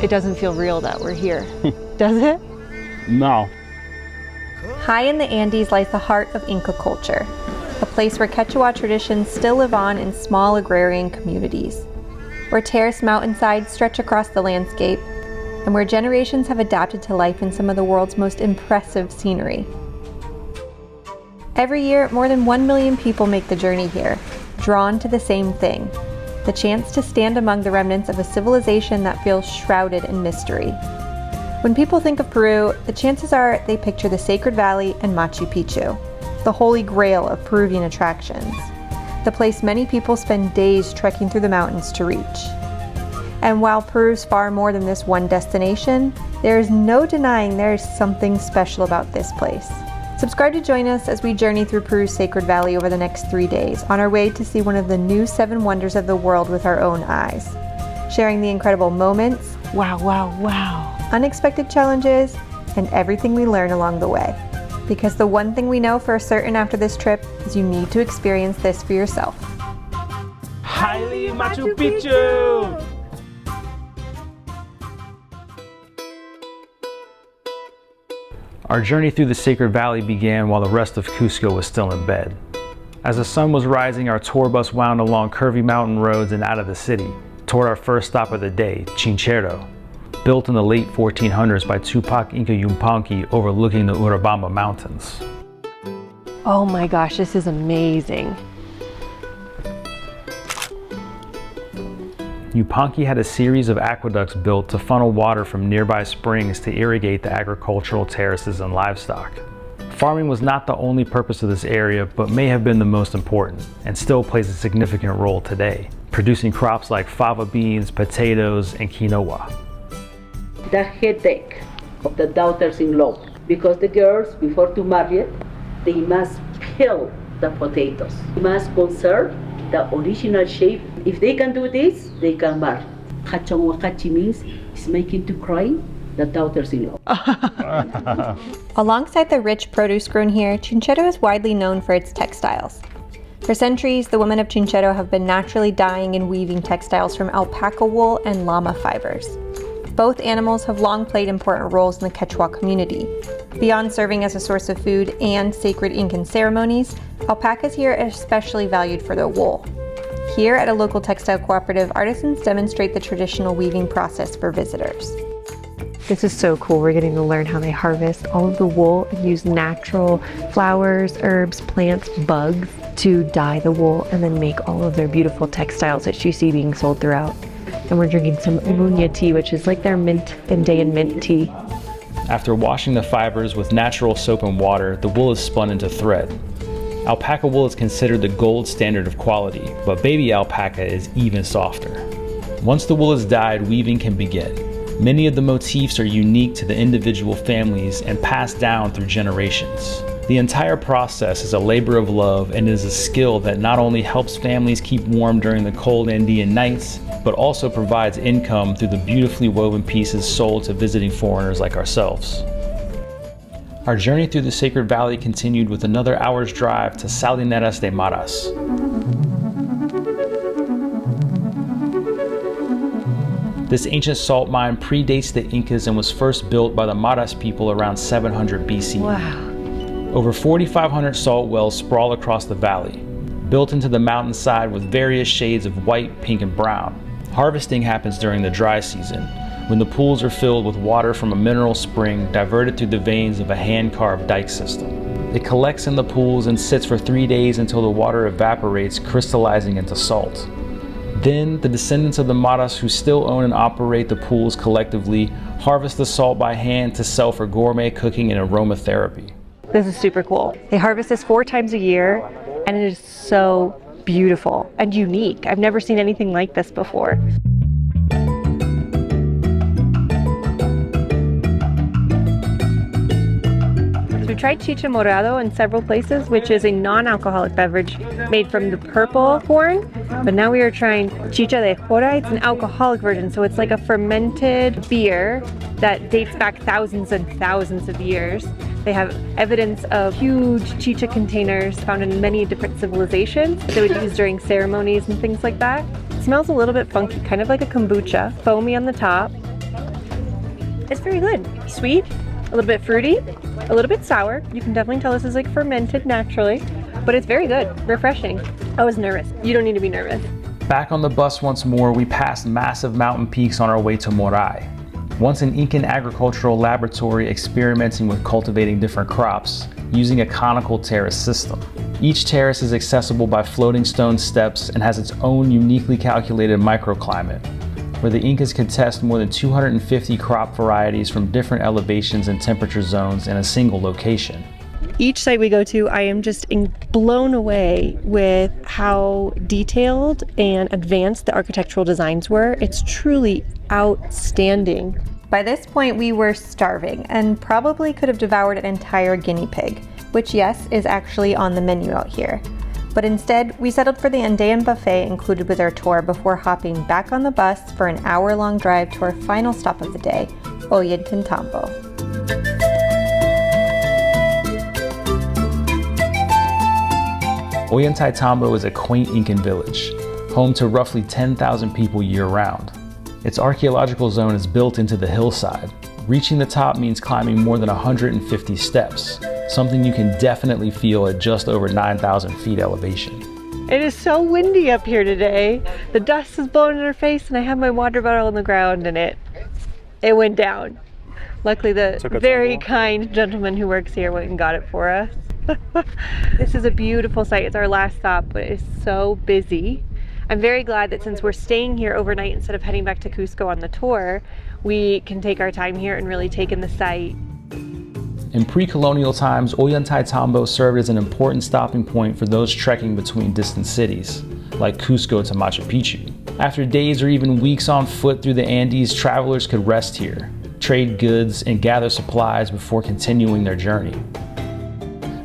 It doesn't feel real that we're here, does it? No. High in the Andes lies the heart of Inca culture, a place where Quechua traditions still live on in small agrarian communities, where terraced mountainsides stretch across the landscape, and where generations have adapted to life in some of the world's most impressive scenery. Every year, more than 1 million people make the journey here, drawn to the same thing, the chance to stand among the remnants of a civilization that feels shrouded in mystery. When people think of Peru, the chances are they picture the Sacred Valley and Machu Picchu, the holy grail of Peruvian attractions, the place many people spend days trekking through the mountains to reach. And while Peru's far more than this one destination, there is no denying there is something special about this place. Subscribe to join us as we journey through Peru's Sacred Valley over the next 3 days on our way to see one of the new 7 wonders of the world with our own eyes, sharing the incredible moments, wow, unexpected challenges, and everything we learn along the way. Because the one thing we know for certain after this trip is you need to experience this for yourself. Highly Machu Picchu! Our journey through the Sacred Valley began while the rest of Cusco was still in bed. As the sun was rising, our tour bus wound along curvy mountain roads and out of the city, toward our first stop of the day, Chincero, built in the late 1400s by Tupac Inca Yupanqui overlooking the Urubamba Mountains. Oh my gosh, this is amazing. Yupanqui had a series of aqueducts built to funnel water from nearby springs to irrigate the agricultural terraces and livestock. Farming was not the only purpose of this area, but may have been the most important, and still plays a significant role today, producing crops like fava beans, potatoes, and quinoa. The headache of the daughters-in-law, because the girls, before to marry, they must peel the potatoes. They must conserve the original shape. If they can do this, they can marry. Hachong wakachi means is making to cry the daughters-in-law. Alongside the rich produce grown here, Chincero is widely known for its textiles. For centuries, the women of Chincero have been naturally dyeing and weaving textiles from alpaca wool and llama fibers. Both animals have long played important roles in the Quechua community. Beyond serving as a source of food and sacred Incan ceremonies, alpacas here are especially valued for their wool. Here at a local textile cooperative, artisans demonstrate the traditional weaving process for visitors. This is so cool. We're getting to learn how they harvest all of the wool and use natural flowers, herbs, plants, bugs to dye the wool and then make all of their beautiful textiles that you see being sold throughout. And we're drinking some munya tea, which is like their mint and day and mint tea. After washing the fibers with natural soap and water, the wool is spun into thread. Alpaca wool is considered the gold standard of quality, but baby alpaca is even softer. Once the wool is dyed, weaving can begin. Many of the motifs are unique to the individual families and passed down through generations. The entire process is a labor of love and is a skill that not only helps families keep warm during the cold Andean nights, but also provides income through the beautifully woven pieces sold to visiting foreigners like ourselves. Our journey through the Sacred Valley continued with another hour's drive to Salineras de Maras. This ancient salt mine predates the Incas and was first built by the Maras people around 700 BC. Wow. Over 4,500 salt wells sprawl across the valley, built into the mountainside with various shades of white, pink, and brown. Harvesting happens during the dry season, when the pools are filled with water from a mineral spring diverted through the veins of a hand-carved dike system. It collects in the pools and sits for 3 days until the water evaporates, crystallizing into salt. Then, the descendants of the Maras who still own and operate the pools collectively harvest the salt by hand to sell for gourmet cooking and aromatherapy. This is super cool. They harvest this 4 times a year, and it is so beautiful and unique. I've never seen anything like this before. So we tried chicha morado in several places, which is a non-alcoholic beverage made from the purple corn. But now we are trying chicha de jora. It's an alcoholic version, so it's like a fermented beer that dates back thousands and thousands of years. They have evidence of huge chicha containers found in many different civilizations that they would use during ceremonies and things like that. It smells a little bit funky, kind of like a kombucha, foamy on the top, It's very good. Sweet, a little bit fruity, a little bit sour. You can definitely tell this is like fermented naturally, but it's very good, refreshing. I was nervous. You don't need to be nervous. Back on the bus once more, we passed massive mountain peaks on our way to Moray. Once an Incan agricultural laboratory experimenting with cultivating different crops using a conical terrace system. Each terrace is accessible by floating stone steps and has its own uniquely calculated microclimate, where the Incas could test more than 250 crop varieties from different elevations and temperature zones in a single location. Each site we go to, I am just blown away with how detailed and advanced the architectural designs were. It's truly outstanding. By this point, we were starving and probably could have devoured an entire guinea pig, which, yes, is actually on the menu out here. But instead, we settled for the Andean buffet included with our tour before hopping back on the bus for an hour-long drive to our final stop of the day, Ollantaytambo. Ollantaytambo is a quaint Incan village, home to roughly 10,000 people year-round. Its archaeological zone is built into the hillside. Reaching the top means climbing more than 150 steps, something you can definitely feel at just over 9,000 feet elevation. It is so windy up here today. The dust is blowing in our face and I have my water bottle on the ground and it went down. Luckily the very kind gentleman who works here went and got it for us. This is a beautiful site. It's our last stop, but it's so busy. I'm very glad that since we're staying here overnight instead of heading back to Cusco on the tour, we can take our time here and really take in the site. In pre-colonial times, Ollantaytambo served as an important stopping point for those trekking between distant cities, like Cusco to Machu Picchu. After days or even weeks on foot through the Andes, travelers could rest here, trade goods, and gather supplies before continuing their journey.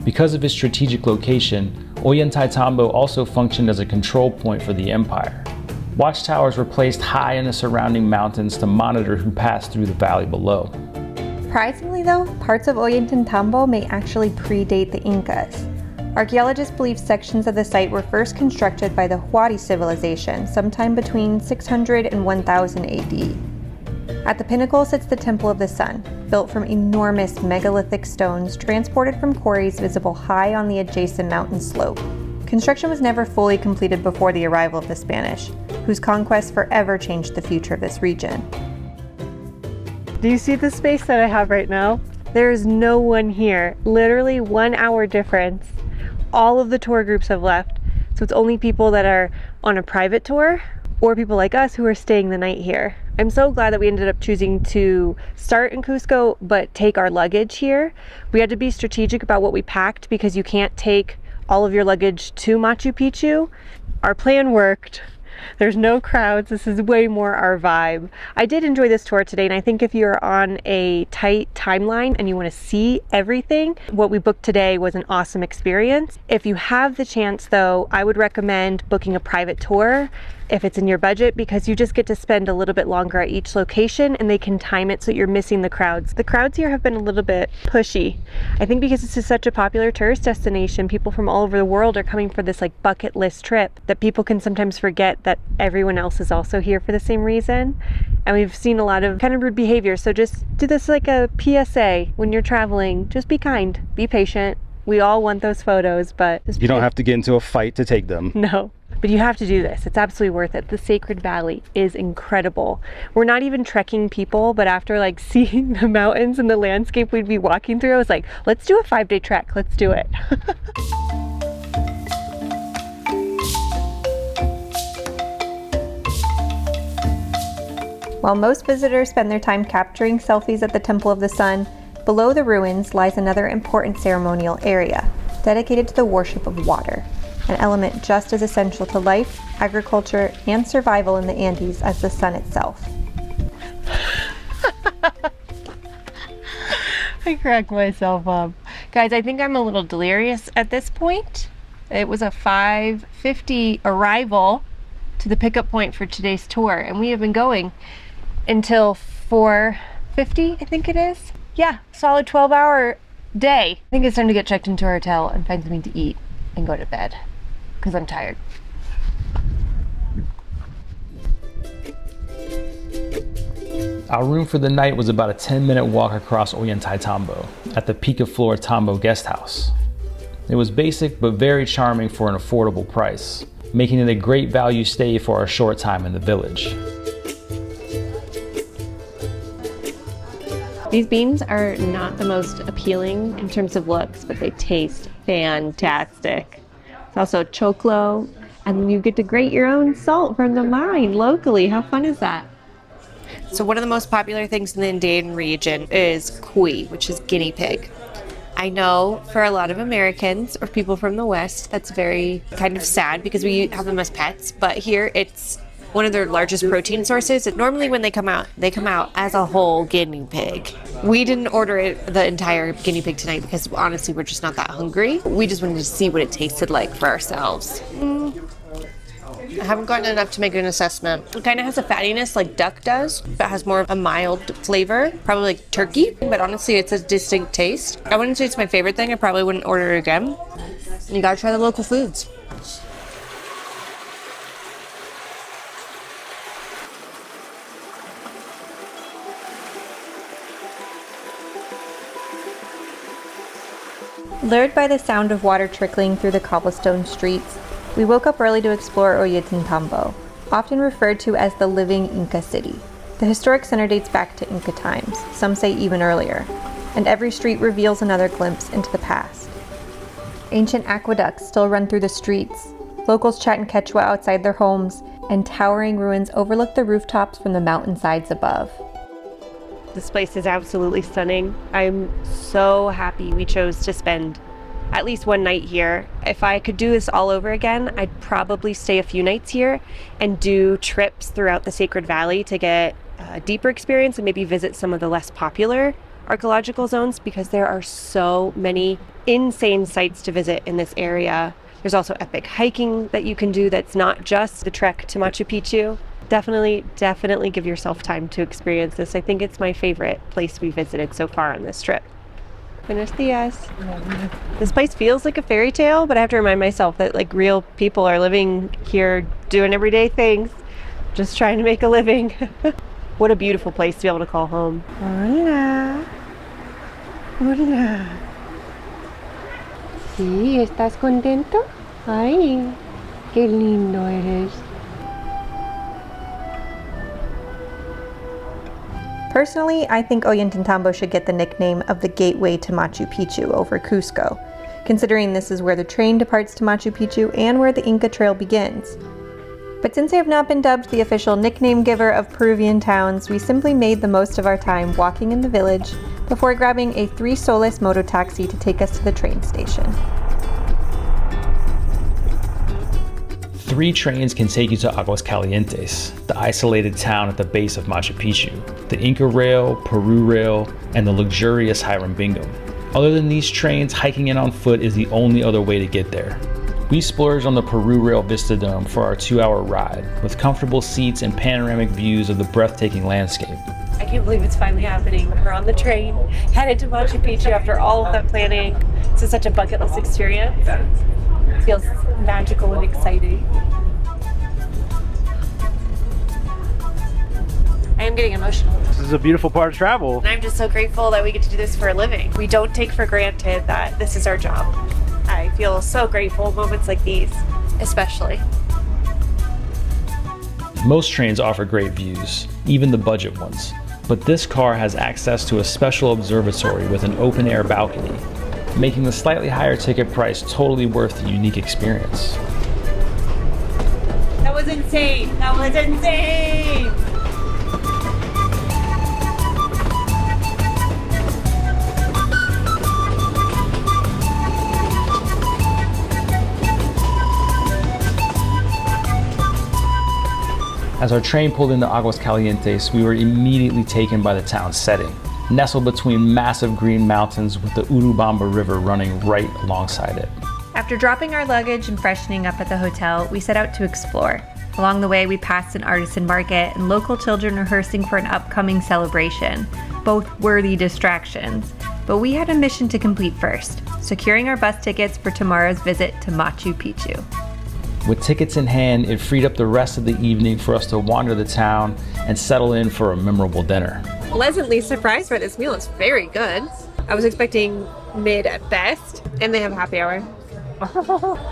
Because of its strategic location, Ollantaytambo also functioned as a control point for the empire. Watchtowers were placed high in the surrounding mountains to monitor who passed through the valley below. Surprisingly though, parts of Ollaytantambo may actually predate the Incas. Archaeologists believe sections of the site were first constructed by the Huari civilization sometime between 600 and 1000 AD. At the pinnacle sits the Temple of the Sun, built from enormous megalithic stones transported from quarries visible high on the adjacent mountain slope. Construction was never fully completed before the arrival of the Spanish, whose conquest forever changed the future of this region. Do you see the space that I have right now? There is no one here. Literally 1 hour difference. All of the tour groups have left, so it's only people that are on a private tour or people like us who are staying the night here. I'm so glad that we ended up choosing to start in Cusco but take our luggage here. We had to be strategic about what we packed because you can't take all of your luggage to Machu Picchu. Our plan worked. There's no crowds. This is way more our vibe. I did enjoy this tour today, and I think if you're on a tight timeline and you want to see everything, what we booked today was an awesome experience. If you have the chance though, I would recommend booking a private tour if it's in your budget, because you just get to spend a little bit longer at each location and they can time it so you're missing the crowds. The crowds here have been a little bit pushy. I think because this is such a popular tourist destination, people from all over the world are coming for this like bucket list trip that people can sometimes forget that everyone else is also here for the same reason. And we've seen a lot of kind of rude behavior. So just do this like a PSA when you're traveling. Just be kind, be patient. We all want those photos, but you don't have to get into a fight to take them. No. But you have to do this. It's absolutely worth it. The Sacred Valley is incredible. We're not even trekking people, but after like seeing the mountains and the landscape we'd be walking through, I was like, let's do a 5-day trek. Let's do it. While most visitors spend their time capturing selfies at the Temple of the Sun, below the ruins lies another important ceremonial area, dedicated to the worship of water, an element just as essential to life, agriculture, and survival in the Andes as the sun itself. I crack myself up. Guys, I think I'm a little delirious at this point. It was a 5:50 arrival to the pickup point for today's tour, and we have been going until 4:50, I think it is. Yeah, solid 12-hour day. I think it's time to get checked into our hotel and find something to eat and go to bed, because I'm tired. Our room for the night was about a 10-minute walk across Ollantaytambo at the Picaflor Tambo Guesthouse. It was basic but very charming for an affordable price, making it a great value stay for our short time in the village. These beans are not the most appealing in terms of looks, but they taste fantastic. It's also choclo, and you get to grate your own salt from the mine locally. How fun is that? So one of the most popular things in the Andean region is cuy, which is guinea pig. I know for a lot of Americans or people from the West, that's very kind of sad because we have them as pets, but here it's one of their largest protein sources. Normally when they come out as a whole guinea pig. We didn't order the entire guinea pig tonight because honestly, we're just not that hungry. We just wanted to see what it tasted like for ourselves. I haven't gotten enough to make an assessment. It kind of has a fattiness like duck does, but has more of a mild flavor, probably like turkey, but honestly, it's a distinct taste. I wouldn't say it's my favorite thing. I probably wouldn't order it again. You gotta try the local foods. Lured by the sound of water trickling through the cobblestone streets, we woke up early to explore Ollaytantambo, often referred to as the living Inca city. The historic center dates back to Inca times, some say even earlier, and every street reveals another glimpse into the past. Ancient aqueducts still run through the streets, locals chat in Quechua outside their homes, and towering ruins overlook the rooftops from the mountainsides above. This place is absolutely stunning. I'm so happy we chose to spend at least one night here. If I could do this all over again, I'd probably stay a few nights here and do trips throughout the Sacred Valley to get a deeper experience and maybe visit some of the less popular archaeological zones because there are so many insane sites to visit in this area. There's also epic hiking that you can do that's not just the trek to Machu Picchu. Definitely give yourself time to experience this. I think it's my favorite place we visited so far on this trip. Buenos dias. This place feels like a fairy tale, but I have to remind myself that like real people are living here doing everyday things, just trying to make a living. What a beautiful place to be able to call home. Hola. Hola. Sí, ¿estás contento? Ay, qué lindo eres. Personally, I think Ollantaytambo should get the nickname of the gateway to Machu Picchu over Cusco, considering this is where the train departs to Machu Picchu and where the Inca Trail begins. But since I have not been dubbed the official nickname giver of Peruvian towns, we simply made the most of our time walking in the village before grabbing a 3 soles mototaxi to take us to the train station. 3 trains can take you to Aguas Calientes, the isolated town at the base of Machu Picchu, the Inca Rail, Peru Rail, and the luxurious Hiram Bingham. Other than these trains, hiking in on foot is the only other way to get there. We splurged on the Peru Rail Vista Dome for our 2-hour ride, with comfortable seats and panoramic views of the breathtaking landscape. I can't believe it's finally happening. We're on the train, headed to Machu Picchu after all of that planning. This is such a bucket list experience. It feels magical and exciting. I am getting emotional. This is a beautiful part of travel. And I'm just so grateful that we get to do this for a living. We don't take for granted that this is our job. I feel so grateful moments like these, especially. Most trains offer great views, even the budget ones. But this car has access to a special observatory with an open-air balcony, making the slightly higher ticket price totally worth the unique experience. That was insane! That was insane! As our train pulled into Aguas Calientes, we were immediately taken by the town's setting, nestled between massive green mountains with the Urubamba River running right alongside it. After dropping our luggage and freshening up at the hotel, we set out to explore. Along the way, we passed an artisan market and local children rehearsing for an upcoming celebration, both worthy distractions. But we had a mission to complete first, securing our bus tickets for tomorrow's visit to Machu Picchu. With tickets in hand, it freed up the rest of the evening for us to wander the town and settle in for a memorable dinner. Pleasantly surprised by this meal. It's very good. I was expecting mid at best, and they have happy hour.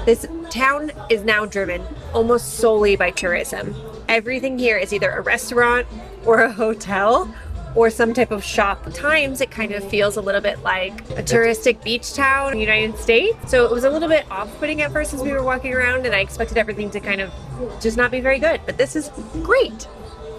This town is now driven almost solely by tourism. Everything here is either a restaurant or a hotel or some type of shop. At times it kind of feels a little bit like a touristic beach town in the United States. So it was a little bit off-putting at first as we were walking around, and I expected everything to kind of just not be very good. But this is great.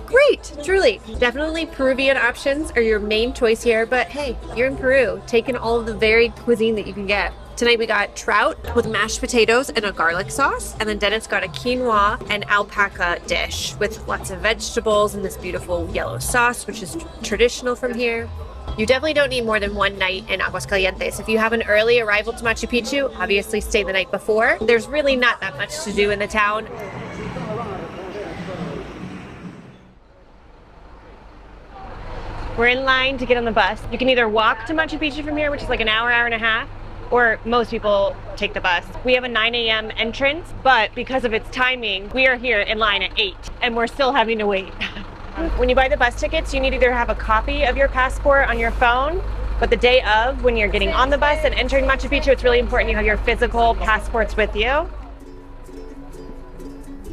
Great, truly. Definitely Peruvian options are your main choice here, but hey, you're in Peru. Take in all of the varied cuisine that you can get. Tonight we got trout with mashed potatoes and a garlic sauce, and then Dennis got a quinoa and alpaca dish with lots of vegetables and this beautiful yellow sauce, which is traditional from here. You definitely don't need more than one night in Aguas Calientes. If you have an early arrival to Machu Picchu, obviously stay the night before. There's really not that much to do in the town. We're in line to get on the bus. You can either walk to Machu Picchu from here, which is like an hour, hour and a half, or most people take the bus. We have a 9 a.m. entrance, but because of its timing, we are here in line at 8, and we're still having to wait. When you buy the bus tickets, you need to either have a copy of your passport on your phone, but the day of, when you're getting on the bus and entering Machu Picchu, it's really important you have your physical passports with you.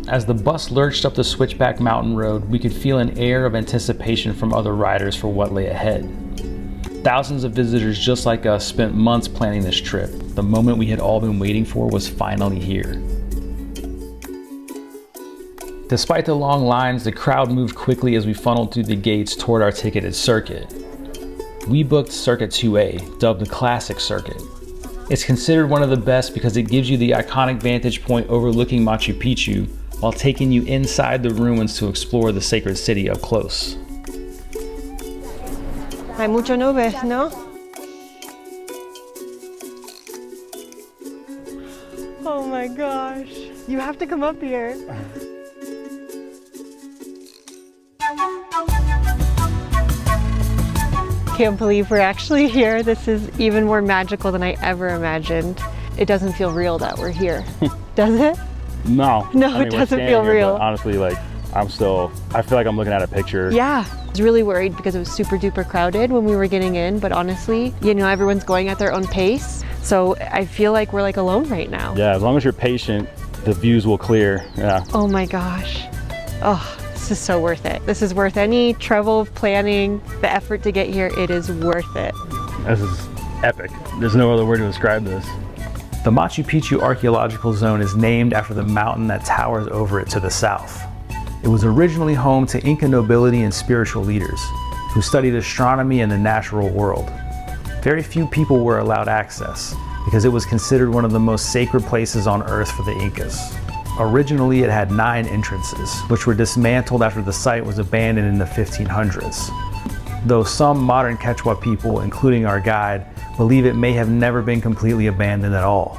As the bus lurched up the switchback mountain road, we could feel an air of anticipation from other riders for what lay ahead. Thousands of visitors just like us spent months planning this trip. The moment we had all been waiting for was finally here. Despite the long lines, the crowd moved quickly as we funneled through the gates toward our ticketed circuit. We booked Circuit 2A, dubbed the Classic Circuit. It's considered one of the best because it gives you the iconic vantage point overlooking Machu Picchu while taking you inside the ruins to explore the sacred city up close. Hay mucho nubes, ¿no? Oh my gosh. You have to come up here. Can't believe we're actually here. This is even more magical than I ever imagined. It doesn't feel real that we're here, does it? No. No, it doesn't feel real. Honestly, like, I feel like I'm looking at a picture. Yeah. I was really worried because it was super duper crowded when we were getting in, but honestly, you know, everyone's going at their own pace. So I feel like we're like alone right now. Yeah, as long as you're patient, the views will clear. Yeah. Oh my gosh. Oh, this is so worth it. This is worth any trouble planning, the effort to get here. It is worth it. This is epic. There's no other word to describe this. The Machu Picchu archaeological zone is named after the mountain that towers over it to the south. It was originally home to Inca nobility and spiritual leaders who studied astronomy and the natural world. Very few people were allowed access because it was considered one of the most sacred places on earth for the Incas. Originally, it had 9 entrances, which were dismantled after the site was abandoned in the 1500s. Though some modern Quechua people, including our guide, believe it may have never been completely abandoned at all.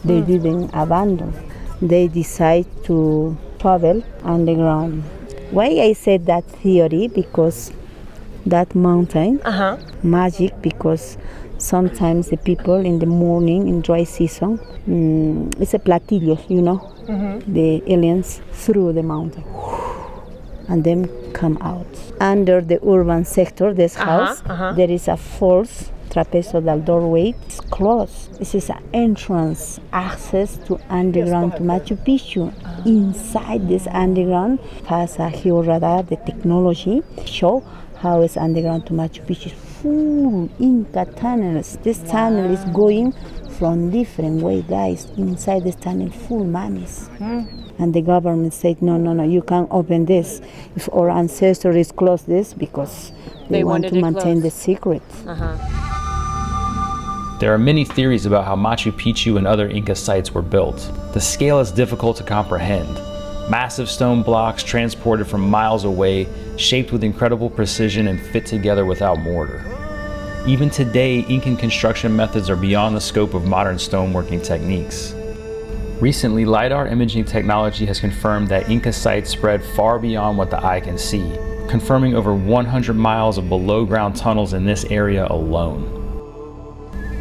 They didn't abandon. They decide to travel underground. Why I said that theory? Because that mountain, magic, because sometimes the people in the morning in dry season, it's a platillo, you know, the aliens through the mountain and then come out. Under the urban sector, this house, there is a false trapezoidal doorway. It's closed. This is an entrance access to underground to Machu Picchu. Inside this underground has a georadar, the technology, show how it's underground to Machu Picchu. Full Inca tunnels. This tunnel is going from different way, guys. Inside this tunnel, full mummies. And the government said, no, you can't open this. If our ancestors close this because they want to maintain the secret. There are many theories about how Machu Picchu and other Inca sites were built. The scale is difficult to comprehend. Massive stone blocks transported from miles away, shaped with incredible precision and fit together without mortar. Even today, Incan construction methods are beyond the scope of modern stoneworking techniques. Recently, LiDAR imaging technology has confirmed that Inca sites spread far beyond what the eye can see, confirming over 100 miles of below-ground tunnels in this area alone.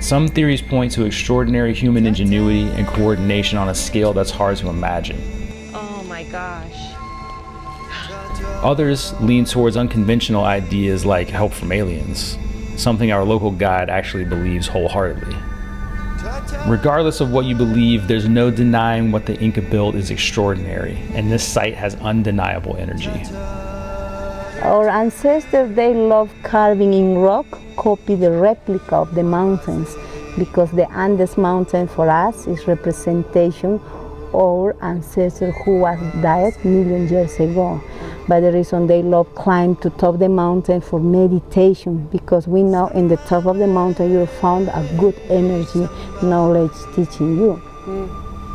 Some theories point to extraordinary human ingenuity and coordination on a scale that's hard to imagine. Oh my gosh. Others lean towards unconventional ideas like help from aliens, something our local guide actually believes wholeheartedly. Regardless of what you believe, there's no denying what the Inca built is extraordinary, and this site has undeniable energy. Our ancestors, they love carving in rock, copy the replica of the mountains, because the Andes mountain for us is representation of our ancestors who was died million years ago. But the reason they love climb to top the mountain for meditation, because we know in the top of the mountain you found a good energy, knowledge teaching you.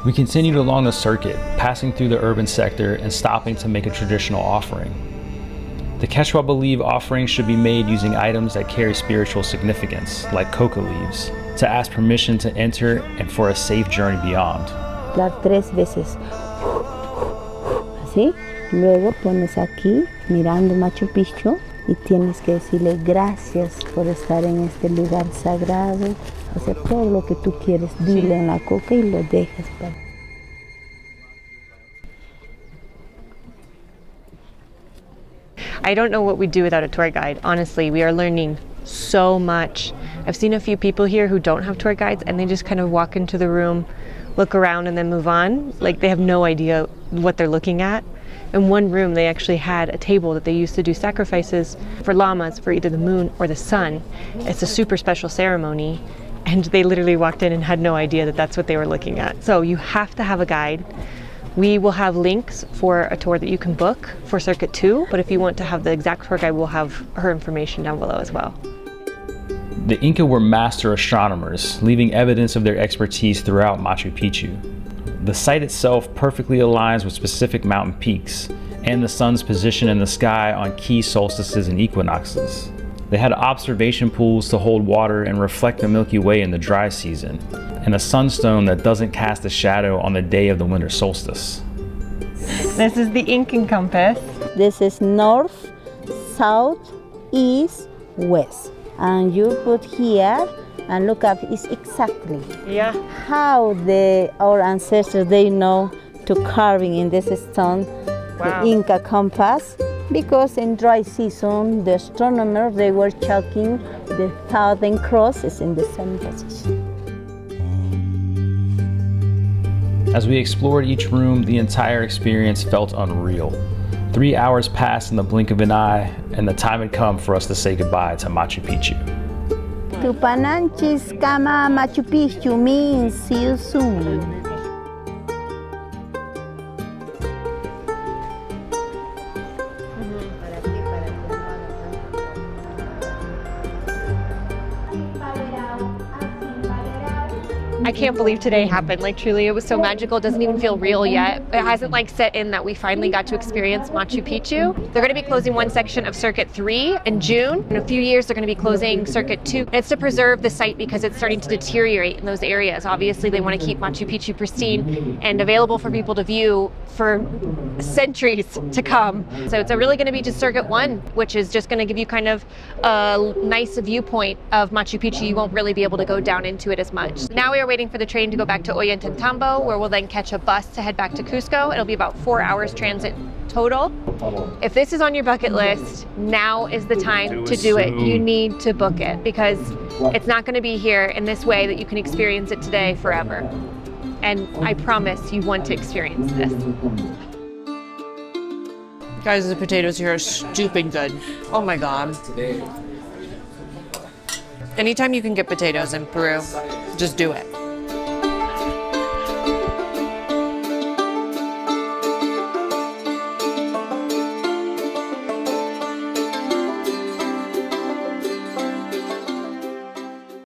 We continued along the circuit, passing through the urban sector and stopping to make a traditional offering. The Quechua believe offerings should be made using items that carry spiritual significance, like coca leaves, to ask permission to enter and for a safe journey beyond. Dar 3 veces. Así. Luego pones aquí mirando Machu Picchu y tienes que decirle gracias por estar en este lugar sagrado. O sea, todo lo que tú quieres, dile en la coca y lo dejas para. I don't know what we'd do without a tour guide. Honestly, we are learning so much. I've seen a few people here who don't have tour guides and they just kind of walk into the room, look around and then move on. Like they have no idea what they're looking at. In one room, they actually had a table that they used to do sacrifices for llamas for either the moon or the sun. It's a super special ceremony. And they literally walked in and had no idea that that's what they were looking at. So you have to have a guide. We will have links for a tour that you can book for Circuit 2, but if you want to have the exact tour guide, we'll have her information down below as well. The Inca were master astronomers, leaving evidence of their expertise throughout Machu Picchu. The site itself perfectly aligns with specific mountain peaks and the sun's position in the sky on key solstices and equinoxes. They had observation pools to hold water and reflect the Milky Way in the dry season, and a sunstone that doesn't cast a shadow on the day of the winter solstice. This is the Incan compass. This is north, south, east, west. And you put here and look up, it's exactly how our ancestors, they know to carving in this stone, the Inca compass. Because in dry season, the astronomers, they were checking the southern crosses in the same position. As we explored each room, the entire experience felt unreal. 3 hours passed in the blink of an eye, and the time had come for us to say goodbye to Machu Picchu. Tupananchis kama Machu Picchu means see you soon. I can't believe today happened. Like truly, it was so magical. It doesn't even feel real yet. It hasn't like set in that we finally got to experience Machu Picchu. They're going to be closing one section of Circuit 3 in June. In a few years, they're going to be closing Circuit 2. It's to preserve the site because it's starting to deteriorate in those areas. Obviously, they want to keep Machu Picchu pristine and available for people to view for centuries to come. So it's really going to be just Circuit 1, which is just going to give you kind of a nice viewpoint of Machu Picchu. You won't really be able to go down into it as much. Now we are waiting for the train to go back to Ollantaytambo, where we'll then catch a bus to head back to Cusco. It'll be about 4 hours transit total. If this is on your bucket list, now is the time to do it. You need to book it because it's not going to be here in this way that you can experience it today forever. And I promise you want to experience this. Guys, the potatoes here are stupid good. Oh my God. Anytime you can get potatoes in Peru, just do it.